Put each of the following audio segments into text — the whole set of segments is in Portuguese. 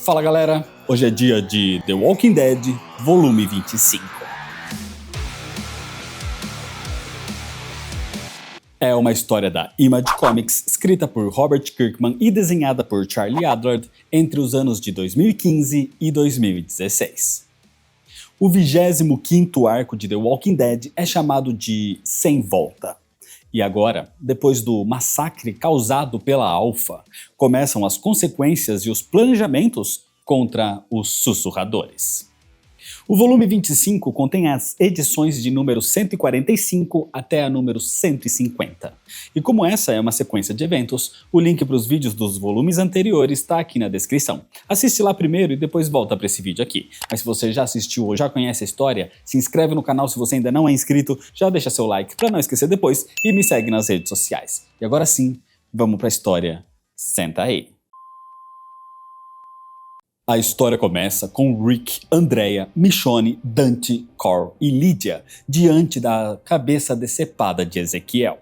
Fala galera, hoje é dia de The Walking Dead, volume 25. É uma história da Image Comics, escrita por Robert Kirkman e desenhada por Charlie Adlard entre os anos de 2015 e 2016. O 25º arco de The Walking Dead é chamado de Sem Volta. E agora, depois do massacre causado pela Alpha, começam as consequências e os planejamentos contra os sussurradores. O volume 25 contém as edições de número 145 até a número 150. E como essa é uma sequência de eventos, o link para os vídeos dos volumes anteriores está aqui na descrição. Assiste lá primeiro e depois volta para esse vídeo aqui. Mas se você já assistiu ou já conhece a história, se inscreve no canal se você ainda não é inscrito, já deixa seu like para não esquecer depois e me segue nas redes sociais. E agora sim, vamos para a história. Senta aí. A história começa com Rick, Andrea, Michonne, Dante, Carl e Lydia diante da cabeça decepada de Ezequiel.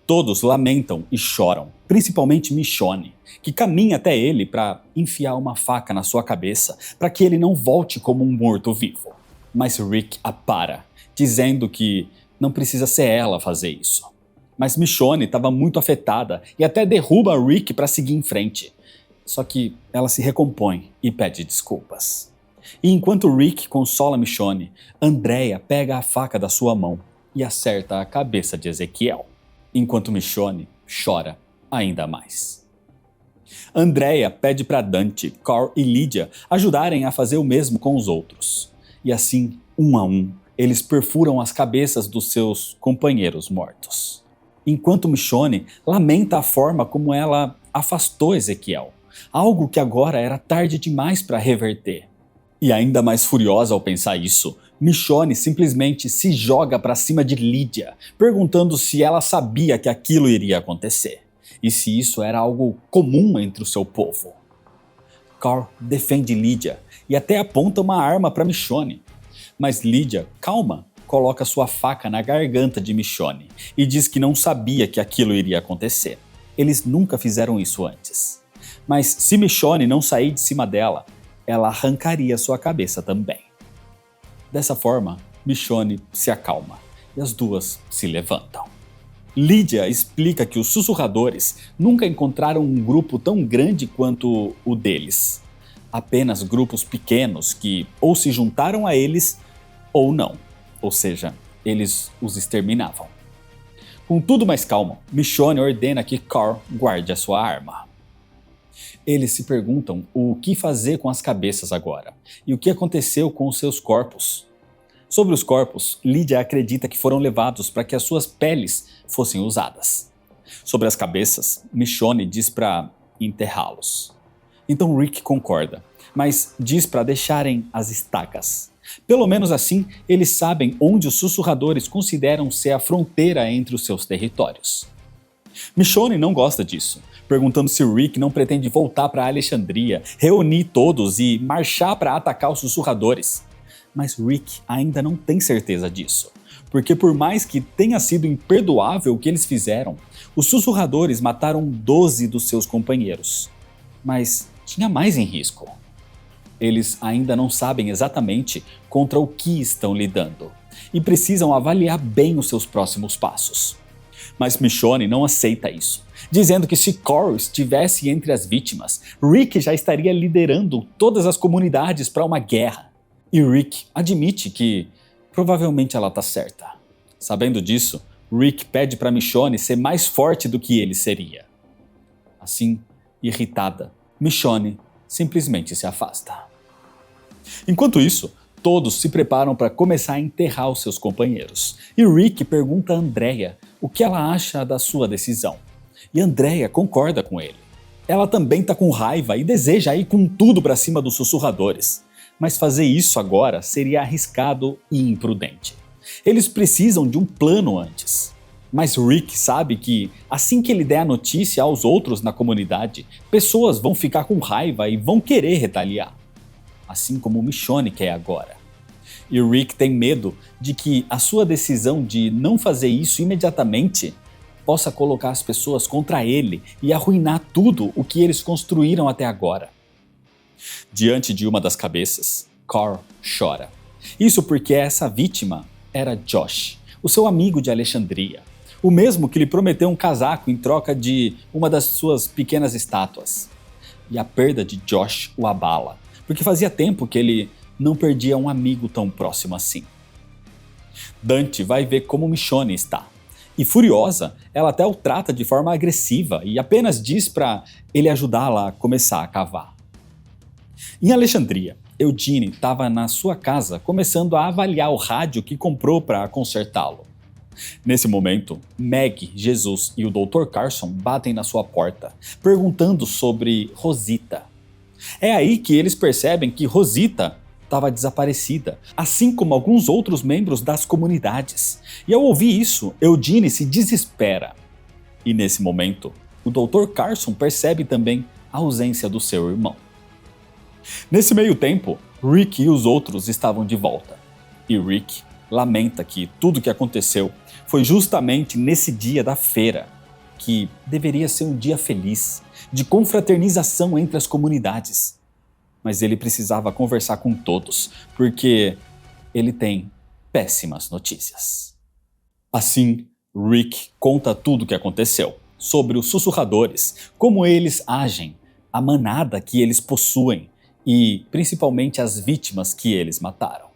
Todos lamentam e choram, principalmente Michonne, que caminha até ele para enfiar uma faca na sua cabeça para que ele não volte como um morto-vivo. Mas Rick a para, dizendo que não precisa ser ela a fazer isso. Mas Michonne estava muito afetada e até derruba Rick para seguir em frente. Só que ela se recompõe e pede desculpas. E enquanto Rick consola Michonne, Andrea pega a faca da sua mão e acerta a cabeça de Ezequiel, enquanto Michonne chora ainda mais. Andrea pede para Dante, Carl e Lydia ajudarem a fazer o mesmo com os outros. E assim, um a um, eles perfuram as cabeças dos seus companheiros mortos. Enquanto Michonne lamenta a forma como ela afastou Ezequiel. Algo que agora era tarde demais para reverter. E ainda mais furiosa ao pensar isso, Michonne simplesmente se joga para cima de Lydia, perguntando se ela sabia que aquilo iria acontecer, e se isso era algo comum entre o seu povo. Carl defende Lydia e até aponta uma arma para Michonne, mas Lydia, calma, coloca sua faca na garganta de Michonne e diz que não sabia que aquilo iria acontecer. Eles nunca fizeram isso antes. Mas se Michonne não sair de cima dela, ela arrancaria sua cabeça também. Dessa forma, Michonne se acalma e as duas se levantam. Lydia explica que os sussurradores nunca encontraram um grupo tão grande quanto o deles. Apenas grupos pequenos que ou se juntaram a eles ou não. Ou seja, eles os exterminavam. Com tudo mais calmo, Michonne ordena que Carl guarde a sua arma. Eles se perguntam o que fazer com as cabeças agora e o que aconteceu com os seus corpos. Sobre os corpos, Lydia acredita que foram levados para que as suas peles fossem usadas. Sobre as cabeças, Michonne diz para enterrá-los. Então Rick concorda, mas diz para deixarem as estacas. Pelo menos assim, eles sabem onde os sussurradores consideram ser a fronteira entre os seus territórios. Michonne não gosta disso, perguntando se Rick não pretende voltar para Alexandria, reunir todos e marchar para atacar os sussurradores. Mas Rick ainda não tem certeza disso, porque por mais que tenha sido imperdoável o que eles fizeram, os sussurradores mataram 12 dos seus companheiros. Mas tinha mais em risco. Eles ainda não sabem exatamente contra o que estão lidando e precisam avaliar bem os seus próximos passos. Mas Michonne não aceita isso, dizendo que se Carl estivesse entre as vítimas, Rick já estaria liderando todas as comunidades para uma guerra. E Rick admite que provavelmente ela está certa. Sabendo disso, Rick pede para Michonne ser mais forte do que ele seria. Assim, irritada, Michonne simplesmente se afasta. Enquanto isso, todos se preparam para começar a enterrar os seus companheiros. E Rick pergunta a Andrea o que ela acha da sua decisão. E Andrea concorda com ele. Ela também está com raiva e deseja ir com tudo para cima dos sussurradores. Mas fazer isso agora seria arriscado e imprudente. Eles precisam de um plano antes. Mas Rick sabe que, assim que ele der a notícia aos outros na comunidade, pessoas vão ficar com raiva e vão querer retaliar. Assim como Michonne quer agora. E Rick tem medo de que a sua decisão de não fazer isso imediatamente possa colocar as pessoas contra ele e arruinar tudo o que eles construíram até agora. Diante de uma das cabeças, Carl chora. Isso porque essa vítima era Josh, o seu amigo de Alexandria, o mesmo que lhe prometeu um casaco em troca de uma das suas pequenas estátuas. E a perda de Josh o abala, porque fazia tempo que ele não perdia um amigo tão próximo assim. Dante vai ver como Michonne está. E furiosa, ela até o trata de forma agressiva e apenas diz para ele ajudá-la a começar a cavar. Em Alexandria, Eugene estava na sua casa começando a avaliar o rádio que comprou para consertá-lo. Nesse momento, Meg, Jesus e o Dr. Carson batem na sua porta, perguntando sobre Rosita. É aí que eles percebem que Rosita estava desaparecida, assim como alguns outros membros das comunidades. E ao ouvir isso, Eugene se desespera. E nesse momento, o Dr. Carson percebe também a ausência do seu irmão. Nesse meio tempo, Rick e os outros estavam de volta. E Rick lamenta que tudo o que aconteceu foi justamente nesse dia da feira, que deveria ser um dia feliz, de confraternização entre as comunidades. Mas ele precisava conversar com todos, porque ele tem péssimas notícias. Assim, Rick conta tudo o que aconteceu, sobre os sussurradores, como eles agem, a manada que eles possuem e principalmente as vítimas que eles mataram.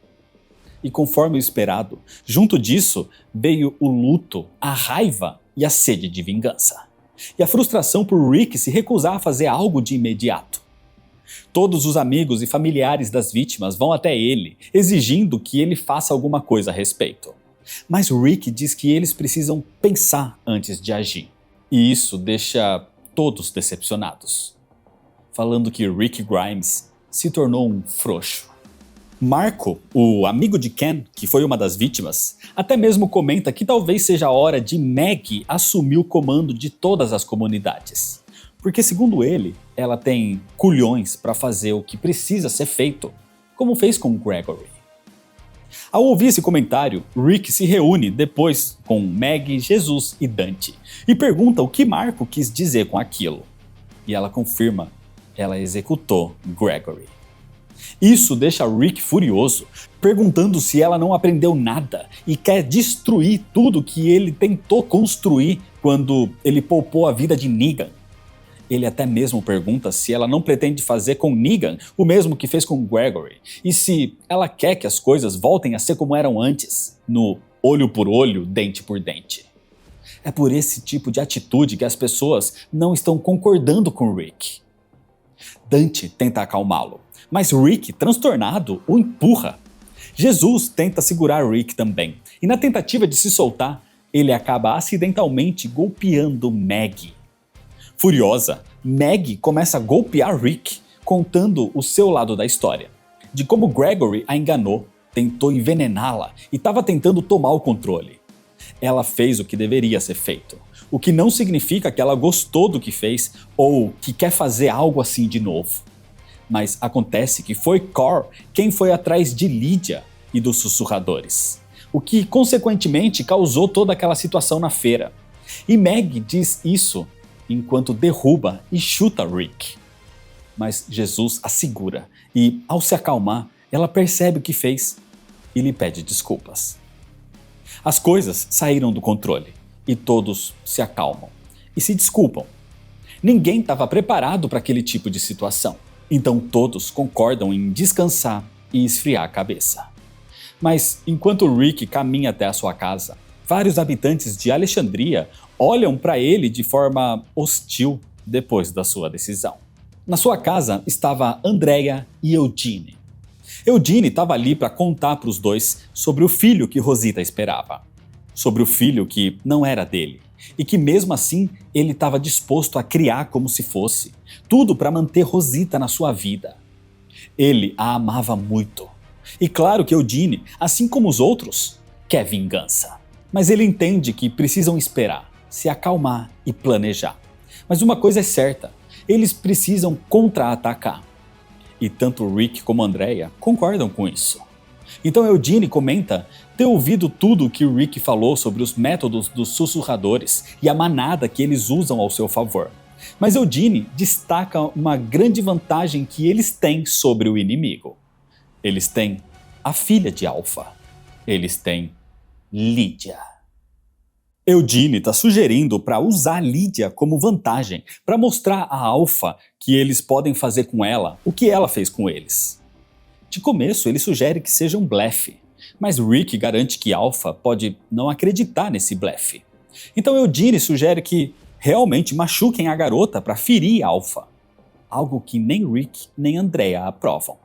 E conforme o esperado, junto disso veio o luto, a raiva e a sede de vingança. E a frustração por Rick se recusar a fazer algo de imediato. Todos os amigos e familiares das vítimas vão até ele, exigindo que ele faça alguma coisa a respeito. Mas Rick diz que eles precisam pensar antes de agir. E isso deixa todos decepcionados, falando que Rick Grimes se tornou um frouxo. Marco, o amigo de Ken, que foi uma das vítimas, até mesmo comenta que talvez seja a hora de Meg assumir o comando de todas as comunidades. Porque, segundo ele, ela tem culhões para fazer o que precisa ser feito, como fez com Gregory. Ao ouvir esse comentário, Rick se reúne depois com Meg, Jesus e Dante e pergunta o que Marco quis dizer com aquilo. E ela confirma, ela executou Gregory. Isso deixa Rick furioso, perguntando se ela não aprendeu nada e quer destruir tudo que ele tentou construir quando ele poupou a vida de Negan. Ele até mesmo pergunta se ela não pretende fazer com Negan o mesmo que fez com Gregory, e se ela quer que as coisas voltem a ser como eram antes, no olho por olho, dente por dente. É por esse tipo de atitude que as pessoas não estão concordando com Rick. Dante tenta acalmá-lo, mas Rick, transtornado, o empurra. Jesus tenta segurar Rick também, e na tentativa de se soltar, ele acaba acidentalmente golpeando Meg. Furiosa, Meg começa a golpear Rick, contando o seu lado da história, de como Gregory a enganou, tentou envenená-la e estava tentando tomar o controle. Ela fez o que deveria ser feito, o que não significa que ela gostou do que fez ou que quer fazer algo assim de novo. Mas acontece que foi Carl quem foi atrás de Lydia e dos sussurradores, o que consequentemente causou toda aquela situação na feira. E Meg diz isso enquanto derruba e chuta Rick. Mas Jesus a segura e, ao se acalmar, ela percebe o que fez e lhe pede desculpas. As coisas saíram do controle e todos se acalmam e se desculpam. Ninguém estava preparado para aquele tipo de situação, então todos concordam em descansar e esfriar a cabeça. Mas enquanto Rick caminha até a sua casa, vários habitantes de Alexandria olham para ele de forma hostil depois da sua decisão. Na sua casa estava Andrea e Eugene. Eugene estava ali para contar para os dois sobre o filho que Rosita esperava. Sobre o filho que não era dele. E que mesmo assim ele estava disposto a criar como se fosse. Tudo para manter Rosita na sua vida. Ele a amava muito. E claro que Eugene, assim como os outros, quer vingança. Mas ele entende que precisam esperar, se acalmar e planejar. Mas uma coisa é certa, eles precisam contra-atacar. E tanto Rick como Andrea concordam com isso. Então Eugene comenta ter ouvido tudo o que Rick falou sobre os métodos dos sussurradores e a manada que eles usam ao seu favor. Mas Eugene destaca uma grande vantagem que eles têm sobre o inimigo. Eles têm a filha de Alpha. Eles têm Lydia. Eugene está sugerindo para usar Lydia como vantagem, para mostrar a Alpha que eles podem fazer com ela o que ela fez com eles. De começo, ele sugere que seja um blefe, mas Rick garante que Alpha pode não acreditar nesse blefe. Então Eugene sugere que realmente machuquem a garota para ferir Alpha, algo que nem Rick nem Andrea aprovam.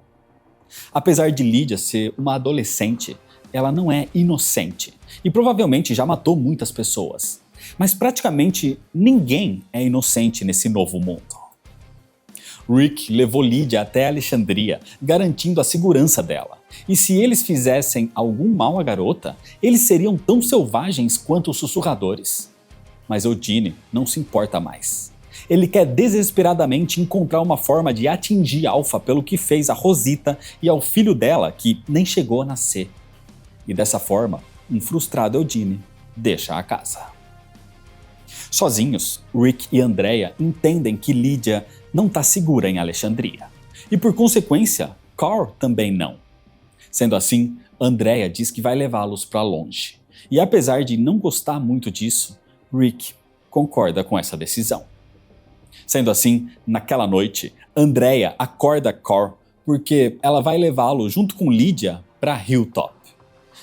Apesar de Lydia ser uma adolescente, ela não é inocente e provavelmente já matou muitas pessoas. Mas praticamente ninguém é inocente nesse novo mundo. Rick levou Lydia até Alexandria, garantindo a segurança dela. E se eles fizessem algum mal à garota, eles seriam tão selvagens quanto os sussurradores. Mas Eugene não se importa mais. Ele quer desesperadamente encontrar uma forma de atingir Alpha pelo que fez a Rosita e ao filho dela, que nem chegou a nascer. E dessa forma, um frustrado Eugene deixa a casa. Sozinhos, Rick e Andrea entendem que Lydia não está segura em Alexandria. E por consequência, Carl também não. Sendo assim, Andrea diz que vai levá-los para longe. E apesar de não gostar muito disso, Rick concorda com essa decisão. Sendo assim, naquela noite, Andrea acorda Carl porque ela vai levá-lo junto com Lydia para Hilltop.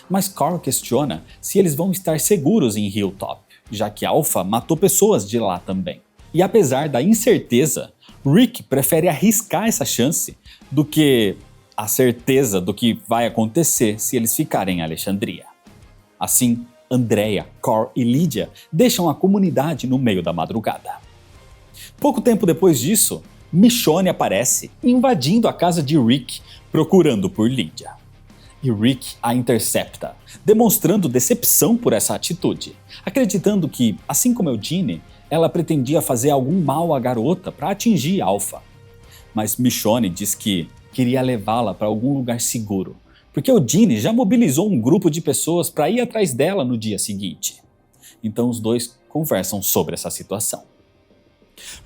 Mas Carl questiona se eles vão estar seguros em Hilltop, já que Alpha matou pessoas de lá também. E apesar da incerteza, Rick prefere arriscar essa chance do que a certeza do que vai acontecer se eles ficarem em Alexandria. Assim, Andrea, Carl e Lydia deixam a comunidade no meio da madrugada. Pouco tempo depois disso, Michonne aparece invadindo a casa de Rick, procurando por Lydia. E Rick a intercepta, demonstrando decepção por essa atitude, acreditando que, assim como Eugene, ela pretendia fazer algum mal à garota para atingir Alpha. Mas Michonne diz que queria levá-la para algum lugar seguro, porque Eugene já mobilizou um grupo de pessoas para ir atrás dela no dia seguinte. Então os dois conversam sobre essa situação.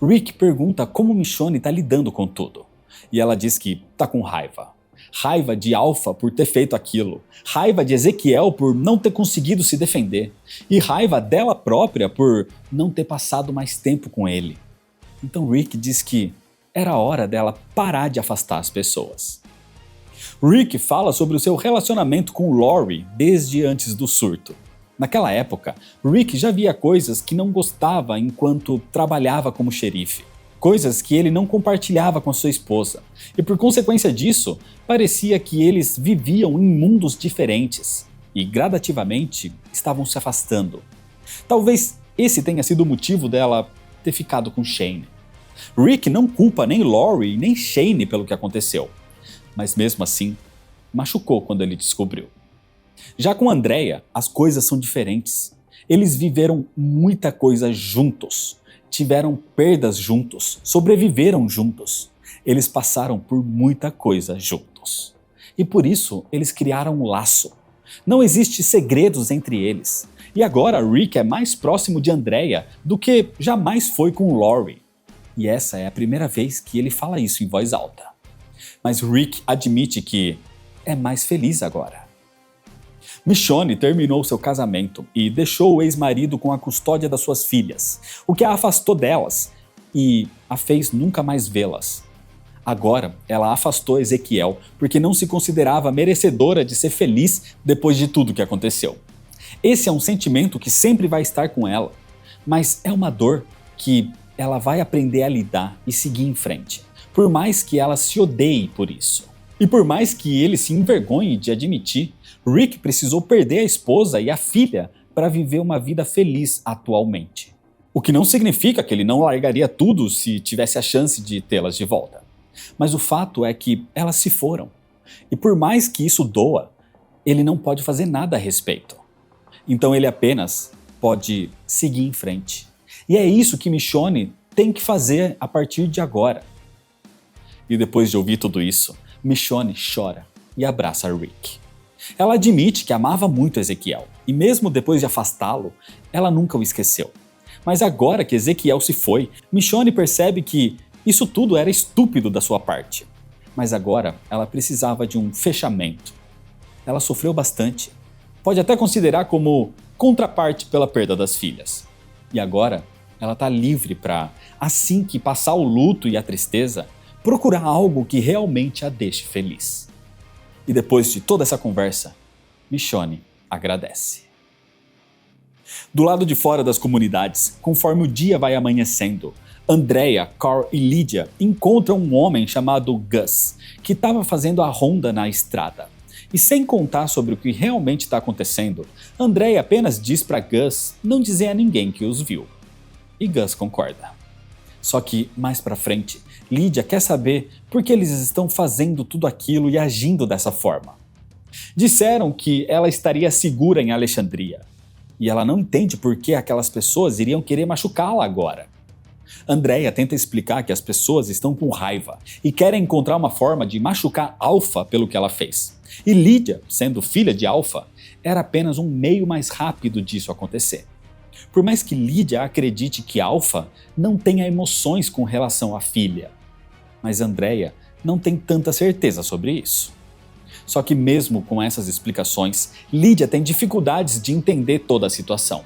Rick pergunta como Michonne está lidando com tudo, e ela diz que está com raiva. Raiva de Alpha por ter feito aquilo, raiva de Ezequiel por não ter conseguido se defender, e raiva dela própria por não ter passado mais tempo com ele. Então Rick diz que era hora dela parar de afastar as pessoas. Rick fala sobre o seu relacionamento com Lori desde antes do surto. Naquela época, Rick já via coisas que não gostava enquanto trabalhava como xerife. Coisas que ele não compartilhava com sua esposa. E por consequência disso, parecia que eles viviam em mundos diferentes. E gradativamente estavam se afastando. Talvez esse tenha sido o motivo dela ter ficado com Shane. Rick não culpa nem Lori nem Shane pelo que aconteceu. Mas mesmo assim, machucou quando ele descobriu. Já com Andrea, as coisas são diferentes. Eles viveram muita coisa juntos. Tiveram perdas juntos, sobreviveram juntos. Eles passaram por muita coisa juntos. E por isso, eles criaram um laço. Não existe segredos entre eles. E agora Rick é mais próximo de Andrea do que jamais foi com Lori. E essa é a primeira vez que ele fala isso em voz alta. Mas Rick admite que é mais feliz agora. Michonne terminou seu casamento e deixou o ex-marido com a custódia das suas filhas, o que a afastou delas e a fez nunca mais vê-las. Agora, ela afastou Ezequiel porque não se considerava merecedora de ser feliz depois de tudo que aconteceu. Esse é um sentimento que sempre vai estar com ela, mas é uma dor que ela vai aprender a lidar e seguir em frente, por mais que ela se odeie por isso. E por mais que ele se envergonhe de admitir, Rick precisou perder a esposa e a filha para viver uma vida feliz atualmente. O que não significa que ele não largaria tudo se tivesse a chance de tê-las de volta. Mas o fato é que elas se foram. E por mais que isso doa, ele não pode fazer nada a respeito. Então ele apenas pode seguir em frente. E é isso que Michonne tem que fazer a partir de agora. E depois de ouvir tudo isso, Michonne chora e abraça Rick. Ela admite que amava muito Ezequiel, e mesmo depois de afastá-lo, ela nunca o esqueceu. Mas agora que Ezequiel se foi, Michonne percebe que isso tudo era estúpido da sua parte. Mas agora ela precisava de um fechamento. Ela sofreu bastante. Pode até considerar como contraparte pela perda das filhas. E agora ela está livre para, assim que passar o luto e a tristeza, procurar algo que realmente a deixe feliz. E depois de toda essa conversa, Michonne agradece. Do lado de fora das comunidades, conforme o dia vai amanhecendo, Andrea, Carl e Lydia encontram um homem chamado Gus, que estava fazendo a ronda na estrada. E sem contar sobre o que realmente está acontecendo, Andrea apenas diz para Gus não dizer a ninguém que os viu. E Gus concorda. Só que, mais pra frente, Lydia quer saber por que eles estão fazendo tudo aquilo e agindo dessa forma. Disseram que ela estaria segura em Alexandria. E ela não entende por que aquelas pessoas iriam querer machucá-la agora. Andrea tenta explicar que as pessoas estão com raiva e querem encontrar uma forma de machucar Alpha pelo que ela fez. E Lydia, sendo filha de Alpha, era apenas um meio mais rápido disso acontecer. Por mais que Lydia acredite que Alpha não tenha emoções com relação à filha. Mas Andrea não tem tanta certeza sobre isso. Só que mesmo com essas explicações, Lydia tem dificuldades de entender toda a situação.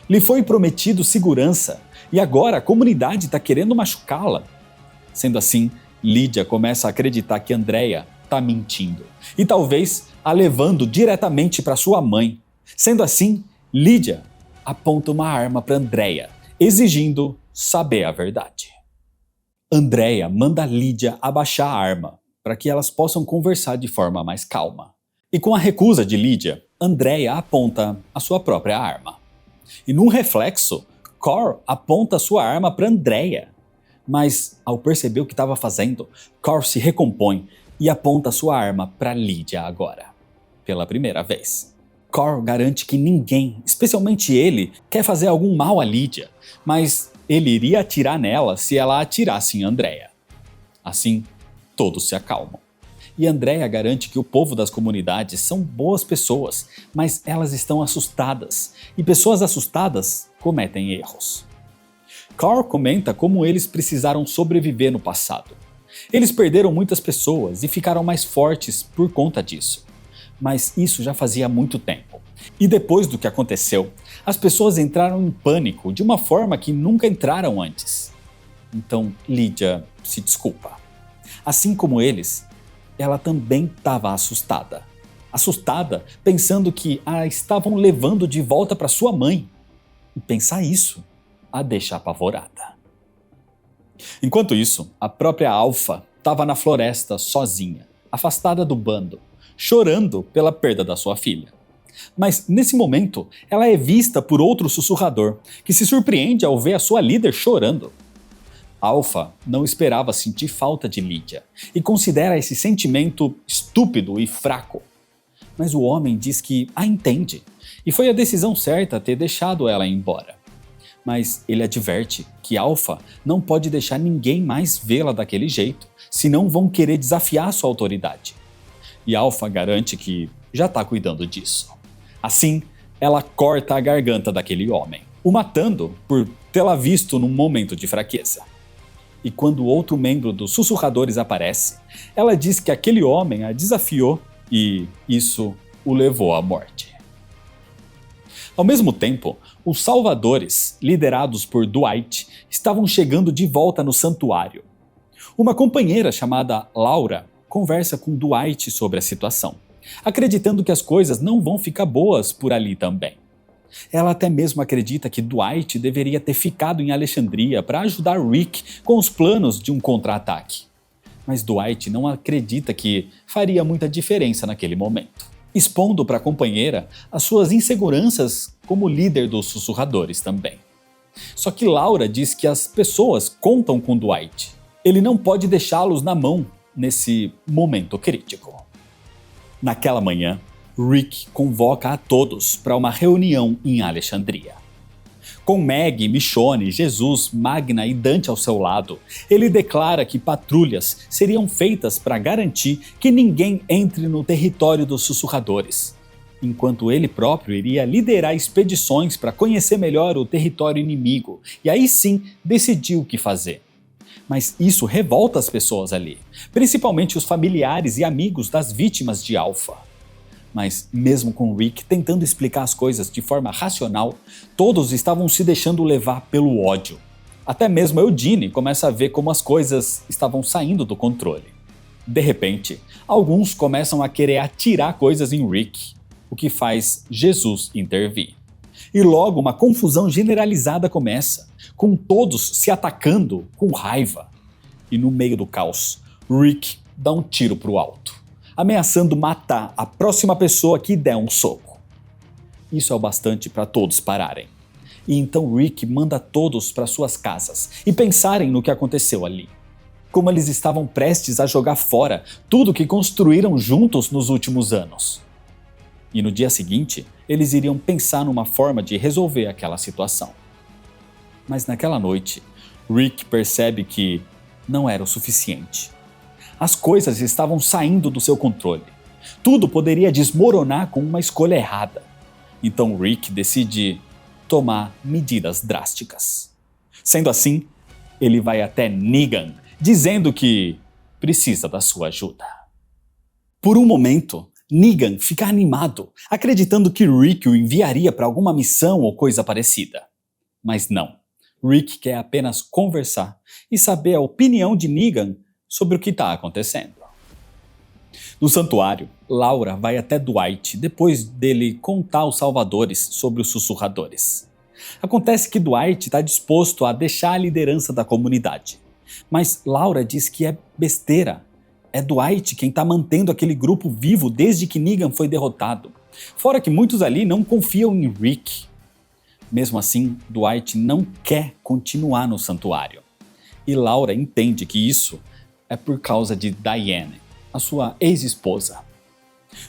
Lhe foi prometido segurança e agora a comunidade está querendo machucá-la. Sendo assim, Lydia começa a acreditar que Andrea está mentindo e talvez a levando diretamente para sua mãe. Sendo assim, Lydia aponta uma arma para Andrea, exigindo saber a verdade. Andrea manda Lydia abaixar a arma para que elas possam conversar de forma mais calma. E com a recusa de Lydia, Andrea aponta a sua própria arma. E num reflexo, Carl aponta sua arma para Andrea. Mas ao perceber o que estava fazendo, Carl se recompõe e aponta sua arma para Lydia agora, pela primeira vez. Carl garante que ninguém, especialmente ele, quer fazer algum mal a Lydia, mas ele iria atirar nela se ela atirasse em Andrea. Assim, todos se acalmam. E Andrea garante que o povo das comunidades são boas pessoas, mas elas estão assustadas, e pessoas assustadas cometem erros. Carl comenta como eles precisaram sobreviver no passado. Eles perderam muitas pessoas e ficaram mais fortes por conta disso. Mas isso já fazia muito tempo. E depois do que aconteceu, as pessoas entraram em pânico de uma forma que nunca entraram antes. Então Lydia se desculpa. Assim como eles, ela também estava assustada. Assustada pensando que a estavam levando de volta para sua mãe. E pensar isso a deixa apavorada. Enquanto isso, a própria Alpha estava na floresta sozinha, afastada do bando, chorando pela perda da sua filha. Mas nesse momento, ela é vista por outro sussurrador, que se surpreende ao ver a sua líder chorando. Alpha não esperava sentir falta de Lydia e considera esse sentimento estúpido e fraco. Mas o homem diz que a entende e foi a decisão certa ter deixado ela embora. Mas ele adverte que Alpha não pode deixar ninguém mais vê-la daquele jeito, senão vão querer desafiar sua autoridade. E Alpha garante que já está cuidando disso. Assim, ela corta a garganta daquele homem, o matando por tê-la visto num momento de fraqueza. E quando outro membro dos sussurradores aparece, ela diz que aquele homem a desafiou e isso o levou à morte. Ao mesmo tempo, os salvadores, liderados por Dwight, estavam chegando de volta no santuário. Uma companheira chamada Laura conversa com Dwight sobre a situação, acreditando que as coisas não vão ficar boas por ali também. Ela até mesmo acredita que Dwight deveria ter ficado em Alexandria para ajudar Rick com os planos de um contra-ataque. Mas Dwight não acredita que faria muita diferença naquele momento, expondo para a companheira as suas inseguranças como líder dos sussurradores também. Só que Laura diz que as pessoas contam com Dwight. Ele não pode deixá-los na mão nesse momento crítico. Naquela manhã, Rick convoca a todos para uma reunião em Alexandria. Com Meg, Michonne, Jesus, Magna e Dante ao seu lado, ele declara que patrulhas seriam feitas para garantir que ninguém entre no território dos sussurradores. enquanto ele próprio iria liderar expedições para conhecer melhor o território inimigo e aí sim decidir o que fazer. Mas isso revolta as pessoas ali, principalmente os familiares e amigos das vítimas de Alpha. Mas mesmo com Rick tentando explicar as coisas de forma racional, todos estavam se deixando levar pelo ódio. Até mesmo Eugene começa a ver como as coisas estavam saindo do controle. De repente, alguns começam a querer atirar coisas em Rick, o que faz Jesus intervir. E logo uma confusão generalizada começa, com todos se atacando com raiva. E no meio do caos, Rick dá um tiro pro alto, ameaçando matar a próxima pessoa que der um soco. Isso é o bastante para todos pararem. E então Rick manda todos para suas casas e pensarem no que aconteceu ali. Como eles estavam prestes a jogar fora tudo que construíram juntos nos últimos anos. E no dia seguinte, eles iriam pensar numa forma de resolver aquela situação. Mas naquela noite, Rick percebe que não era o suficiente. As coisas estavam saindo do seu controle. Tudo poderia desmoronar com uma escolha errada. Então Rick decide tomar medidas drásticas. Sendo assim, ele vai até Negan, dizendo que precisa da sua ajuda. Por um momento, Negan fica animado, acreditando que Rick o enviaria para alguma missão ou coisa parecida. Mas não. Rick quer apenas conversar e saber a opinião de Negan sobre o que está acontecendo. No santuário, Laura vai até Dwight depois dele contar aos salvadores sobre os sussurradores. Acontece que Dwight está disposto a deixar a liderança da comunidade, mas Laura diz que é besteira. É Dwight quem está mantendo aquele grupo vivo desde que Negan foi derrotado. Fora que muitos ali não confiam em Rick. Mesmo assim, Dwight não quer continuar no santuário. E Laura entende que isso é por causa de Diane, a sua ex-esposa.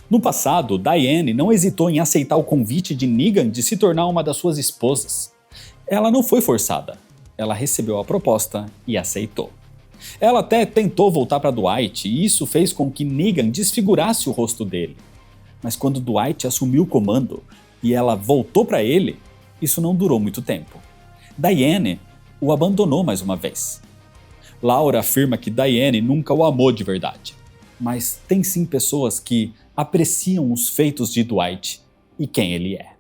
No passado, Diane não hesitou em aceitar o convite de Negan de se tornar uma das suas esposas. Ela não foi forçada. Ela recebeu a proposta e aceitou. Ela até tentou voltar para Dwight e isso fez com que Negan desfigurasse o rosto dele. Mas quando Dwight assumiu o comando e ela voltou para ele, isso não durou muito tempo. Diane o abandonou mais uma vez. Laura afirma que Diane nunca o amou de verdade. Mas tem sim pessoas que apreciam os feitos de Dwight e quem ele é.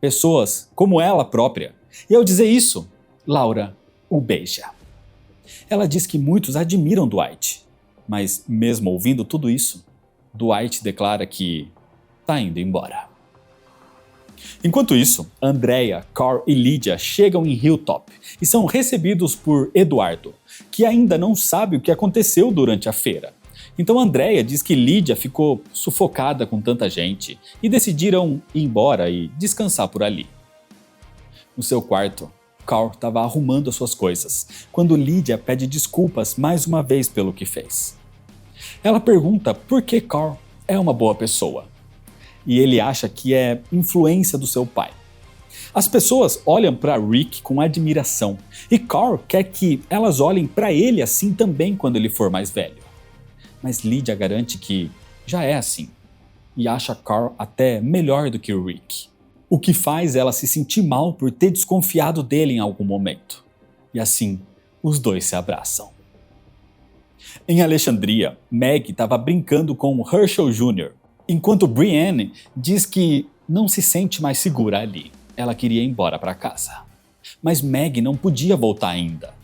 Pessoas como ela própria. E ao dizer isso, Laura o beija. Ela diz que muitos admiram Dwight, mas mesmo ouvindo tudo isso, Dwight declara que está indo embora. Enquanto isso, Andrea, Carl e Lydia chegam em Hilltop e são recebidos por Eduardo, que ainda não sabe o que aconteceu durante a feira. Então Andrea diz que Lydia ficou sufocada com tanta gente e decidiram ir embora e descansar por ali. No seu quarto, Carl estava arrumando as suas coisas, quando Lydia pede desculpas mais uma vez pelo que fez. Ela pergunta por que Carl é uma boa pessoa. E ele acha que é influência do seu pai. As pessoas olham para Rick com admiração, e Carl quer que elas olhem para ele assim também quando ele for mais velho. Mas Lydia garante que já é assim, e acha Carl até melhor do que o Rick. O que faz ela se sentir mal por ter desconfiado dele em algum momento. E assim, os dois se abraçam. Em Alexandria, Meg estava brincando com Herschel Jr., enquanto Brienne diz que não se sente mais segura ali. Ela queria ir embora para casa. Mas Meg não podia voltar ainda.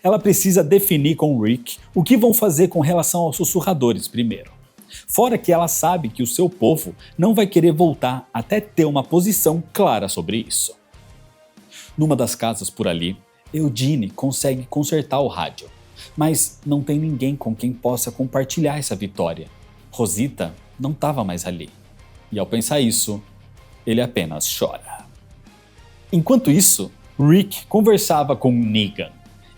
Ela precisa definir com Rick o que vão fazer com relação aos sussurradores primeiro. Fora que ela sabe que o seu povo não vai querer voltar até ter uma posição clara sobre isso. Numa das casas por ali, Eugene consegue consertar o rádio, mas não tem ninguém com quem possa compartilhar essa vitória. Rosita não estava mais ali. E ao pensar isso, ele apenas chora. Enquanto isso, Rick conversava com Negan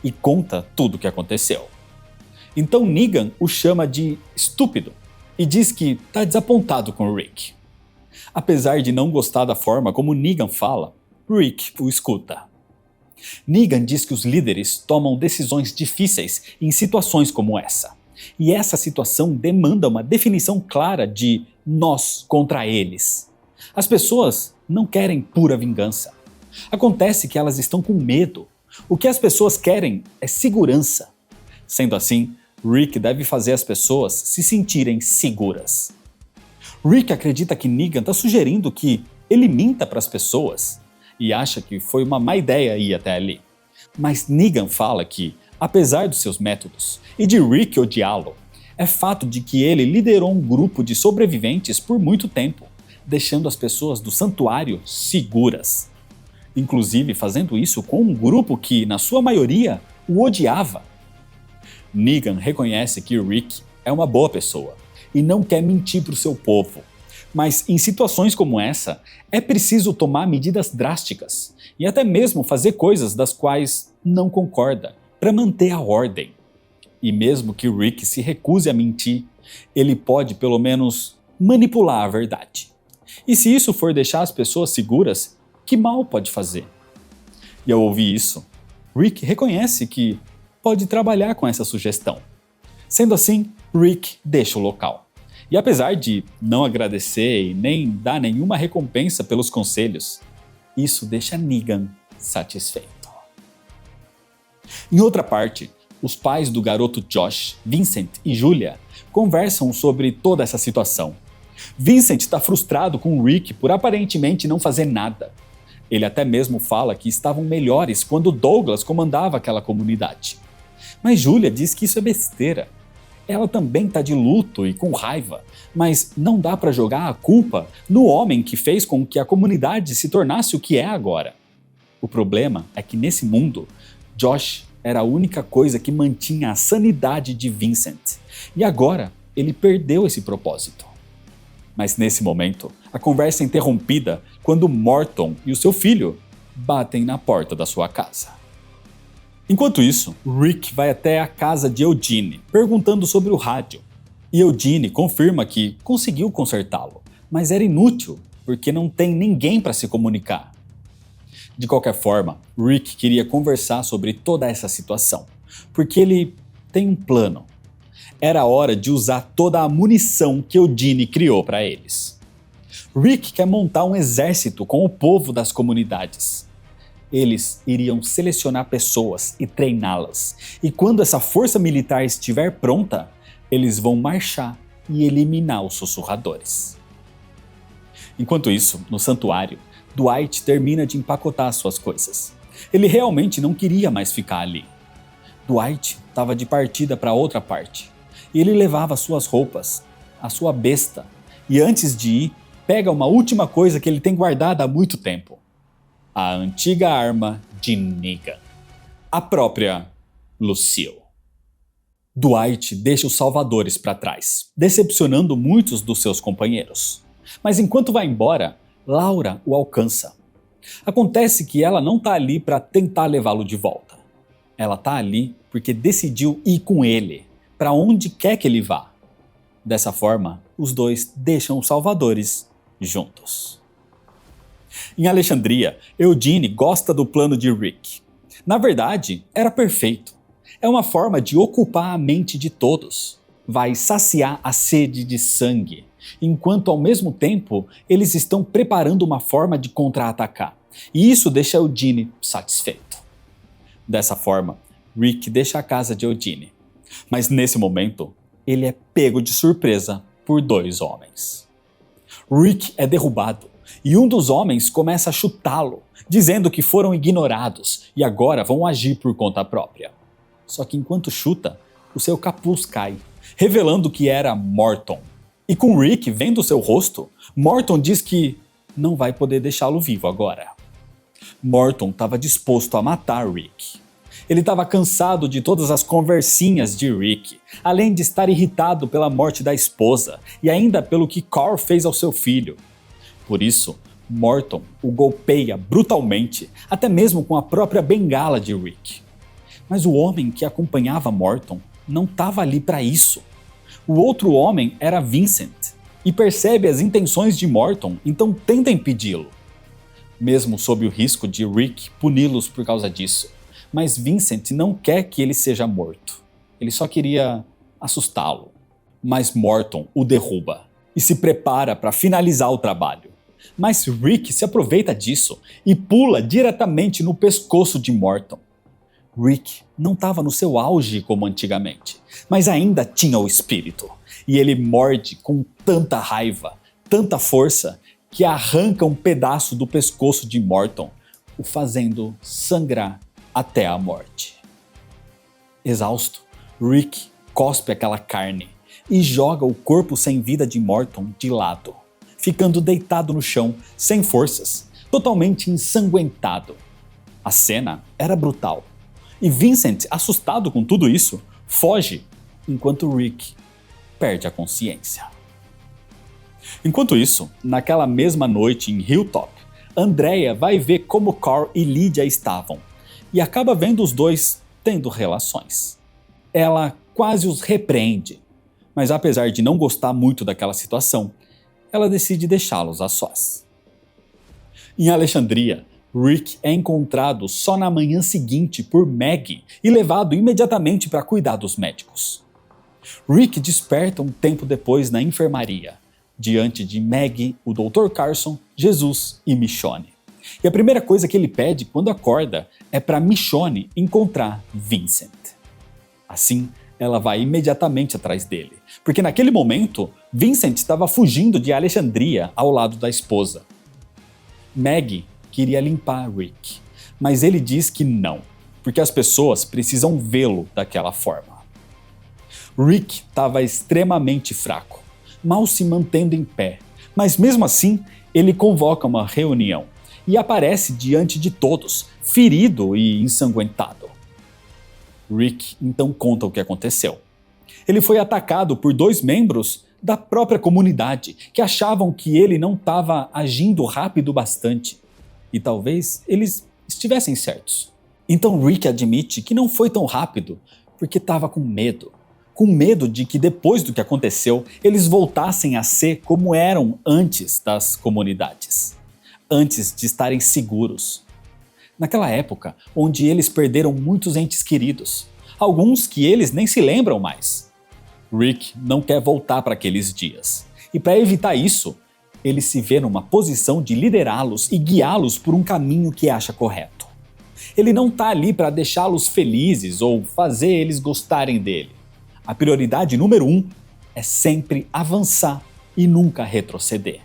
e conta tudo o que aconteceu. Então Negan o chama de estúpido e diz que está desapontado com Rick. Apesar de não gostar da forma como Negan fala, Rick o escuta. Negan diz que os líderes tomam decisões difíceis em situações como essa. E essa situação demanda uma definição clara de nós contra eles. As pessoas não querem pura vingança. Acontece que elas estão com medo. O que as pessoas querem é segurança. Sendo assim, Rick deve fazer as pessoas se sentirem seguras. Rick acredita que Negan está sugerindo que ele minta para as pessoas e acha que foi uma má ideia ir até ali. Mas Negan fala que, apesar dos seus métodos e de Rick odiá-lo, é fato de que ele liderou um grupo de sobreviventes por muito tempo, deixando as pessoas do santuário seguras. Inclusive fazendo isso com um grupo que, na sua maioria, o odiava. Negan reconhece que Rick é uma boa pessoa e não quer mentir para o seu povo. Mas em situações como essa, é preciso tomar medidas drásticas e até mesmo fazer coisas das quais não concorda, para manter a ordem. E mesmo que Rick se recuse a mentir, ele pode pelo menos manipular a verdade. E se isso for deixar as pessoas seguras, que mal pode fazer? E ao ouvir isso, Rick reconhece que pode trabalhar com essa sugestão. Sendo assim, Rick deixa o local. E apesar de não agradecer e nem dar nenhuma recompensa pelos conselhos, isso deixa Negan satisfeito. Em outra parte, os pais do garoto Josh, Vincent e Julia conversam sobre toda essa situação. Vincent está frustrado com Rick por aparentemente não fazer nada. Ele até mesmo fala que estavam melhores quando Douglas comandava aquela comunidade. Mas Julia diz que isso é besteira. Ela também está de luto e com raiva, mas não dá para jogar a culpa no homem que fez com que a comunidade se tornasse o que é agora. O problema é que nesse mundo, Josh era a única coisa que mantinha a sanidade de Vincent, e agora ele perdeu esse propósito. Mas nesse momento, a conversa é interrompida quando Morton e o seu filho batem na porta da sua casa. Enquanto isso, Rick vai até a casa de Eugene, perguntando sobre o rádio. E Eugene confirma que conseguiu consertá-lo, mas era inútil, porque não tem ninguém para se comunicar. De qualquer forma, Rick queria conversar sobre toda essa situação, porque ele tem um plano. Era hora de usar toda a munição que Eugene criou para eles. Rick quer montar um exército com o povo das comunidades. Eles iriam selecionar pessoas e treiná-las, e quando essa força militar estiver pronta, eles vão marchar e eliminar os sussurradores. Enquanto isso, no santuário, Dwight termina de empacotar suas coisas. Ele realmente não queria mais ficar ali. Dwight estava de partida para outra parte, e ele levava suas roupas, a sua besta, e antes de ir, pega uma última coisa que ele tem guardada há muito tempo. A antiga arma de Negan. A própria Lucille. Dwight deixa os salvadores para trás, decepcionando muitos dos seus companheiros. Mas enquanto vai embora, Laura o alcança. Acontece que ela não tá ali para tentar levá-lo de volta. Ela tá ali porque decidiu ir com ele, para onde quer que ele vá. Dessa forma, os dois deixam os salvadores juntos. Em Alexandria, Eugene gosta do plano de Rick. Na verdade, era perfeito. É uma forma de ocupar a mente de todos. Vai saciar a sede de sangue, enquanto ao mesmo tempo eles estão preparando uma forma de contra-atacar. E isso deixa Eugene satisfeito. Dessa forma, Rick deixa a casa de Eugene. Mas nesse momento, ele é pego de surpresa por dois homens. Rick é derrubado e um dos homens começa a chutá-lo, dizendo que foram ignorados e agora vão agir por conta própria. Só que enquanto chuta, o seu capuz cai, revelando que era Morton. E com Rick vendo seu rosto, Morton diz que não vai poder deixá-lo vivo agora. Morton estava disposto a matar Rick. Ele estava cansado de todas as conversinhas de Rick, além de estar irritado pela morte da esposa e ainda pelo que Carl fez ao seu filho. Por isso, Morton o golpeia brutalmente, até mesmo com a própria bengala de Rick. Mas o homem que acompanhava Morton não estava ali para isso. O outro homem era Vincent, e percebe as intenções de Morton, então tenta impedi-lo. Mesmo sob o risco de Rick puni-los por causa disso. Mas Vincent não quer que ele seja morto. Ele só queria assustá-lo. Mas Morton o derruba e se prepara para finalizar o trabalho. Mas Rick se aproveita disso e pula diretamente no pescoço de Morton. Rick não estava no seu auge como antigamente, mas ainda tinha o espírito. E ele morde com tanta raiva, tanta força, que arranca um pedaço do pescoço de Morton, o fazendo sangrar até a morte. Exausto, Rick cospe aquela carne e joga o corpo sem vida de Morton de lado, ficando deitado no chão, sem forças, totalmente ensanguentado. A cena era brutal, e Vincent, assustado com tudo isso, foge, enquanto Rick perde a consciência. Enquanto isso, naquela mesma noite em Hilltop, Andrea vai ver como Carl e Lydia estavam, e acaba vendo os dois tendo relações. Ela quase os repreende, mas apesar de não gostar muito daquela situação, ela decide deixá-los a sós. Em Alexandria, Rick é encontrado só na manhã seguinte por Maggie e levado imediatamente para cuidar dos médicos. Rick desperta um tempo depois na enfermaria, diante de Maggie, o Dr. Carson, Jesus e Michonne. E a primeira coisa que ele pede quando acorda é para Michonne encontrar Vincent. Assim, ela vai imediatamente atrás dele, porque naquele momento, Vincent estava fugindo de Alexandria ao lado da esposa. Maggie queria limpar Rick, mas ele diz que não, porque as pessoas precisam vê-lo daquela forma. Rick estava extremamente fraco, mal se mantendo em pé, mas mesmo assim, ele convoca uma reunião e aparece diante de todos, ferido e ensanguentado. Rick então conta o que aconteceu. Ele foi atacado por 2 membros da própria comunidade que achavam que ele não estava agindo rápido bastante. E talvez eles estivessem certos. Então Rick admite que não foi tão rápido porque estava com medo. Com medo de que depois do que aconteceu, eles voltassem a ser como eram antes das comunidades. Antes de estarem seguros. Naquela época, onde eles perderam muitos entes queridos, alguns que eles nem se lembram mais. Rick não quer voltar para aqueles dias, e para evitar isso, ele se vê numa posição de liderá-los e guiá-los por um caminho que acha correto. Ele não está ali para deixá-los felizes ou fazer eles gostarem dele. A prioridade número 1 é sempre avançar e nunca retroceder.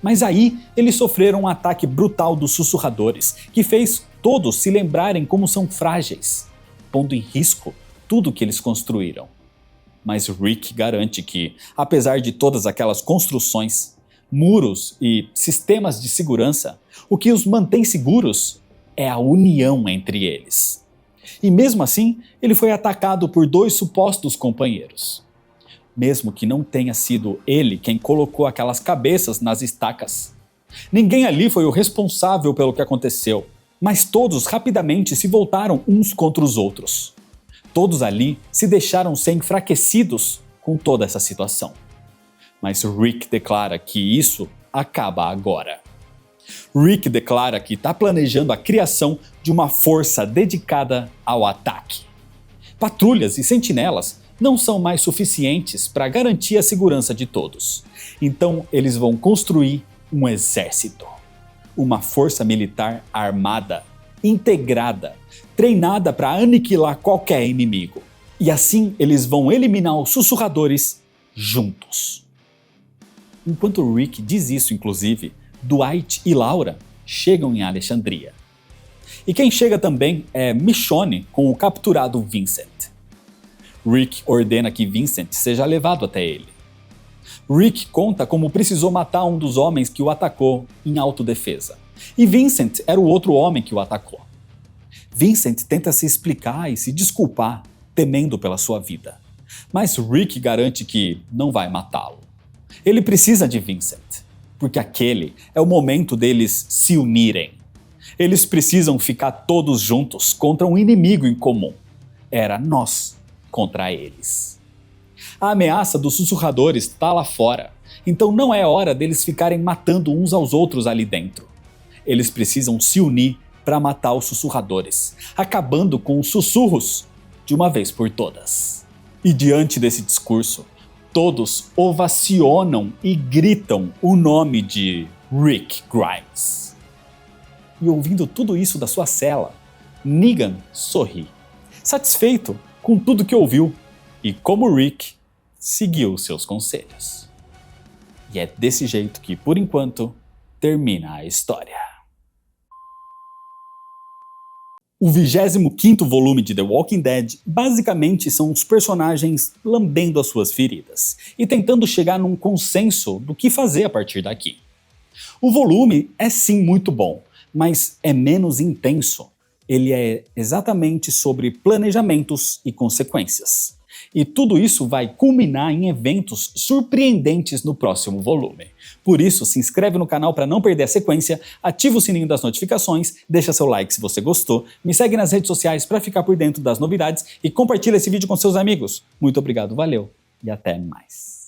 Mas aí eles sofreram um ataque brutal dos sussurradores, que fez todos se lembrarem como são frágeis, pondo em risco tudo que eles construíram. Mas Rick garante que, apesar de todas aquelas construções, muros e sistemas de segurança, o que os mantém seguros é a união entre eles. E mesmo assim, ele foi atacado por 2 supostos companheiros. Mesmo que não tenha sido ele quem colocou aquelas cabeças nas estacas. Ninguém ali foi o responsável pelo que aconteceu, mas todos rapidamente se voltaram uns contra os outros. Todos ali se deixaram ser enfraquecidos com toda essa situação. Mas Rick declara que isso acaba agora. Rick declara que está planejando a criação de uma força dedicada ao ataque. Patrulhas e sentinelas não são mais suficientes para garantir a segurança de todos. Então eles vão construir um exército. Uma força militar armada, integrada, treinada para aniquilar qualquer inimigo. E assim eles vão eliminar os sussurradores juntos. Enquanto Rick diz isso, inclusive, Dwight e Laura chegam em Alexandria. E quem chega também é Michonne com o capturado Vincent. Rick ordena que Vincent seja levado até ele. Rick conta como precisou matar um dos homens que o atacou em autodefesa. E Vincent era o outro homem que o atacou. Vincent tenta se explicar e se desculpar, temendo pela sua vida. Mas Rick garante que não vai matá-lo. Ele precisa de Vincent, porque aquele é o momento deles se unirem. Eles precisam ficar todos juntos contra um inimigo em comum. Era nós contra eles. A ameaça dos sussurradores está lá fora, então não é hora deles ficarem matando uns aos outros ali dentro. Eles precisam se unir para matar os sussurradores, acabando com os sussurros de uma vez por todas. E diante desse discurso, todos ovacionam e gritam o nome de Rick Grimes. E ouvindo tudo isso da sua cela, Negan sorri, satisfeito com tudo que ouviu e como Rick seguiu seus conselhos. E é desse jeito que, por enquanto, termina a história. O 25º volume de The Walking Dead basicamente são os personagens lambendo as suas feridas e tentando chegar num consenso do que fazer a partir daqui. O volume é sim muito bom, mas é menos intenso. Ele é exatamente sobre planejamentos e consequências. E tudo isso vai culminar em eventos surpreendentes no próximo volume. Por isso, se inscreve no canal para não perder a sequência, ativa o sininho das notificações, deixa seu like se você gostou, me segue nas redes sociais para ficar por dentro das novidades e compartilha esse vídeo com seus amigos. Muito obrigado, valeu e até mais.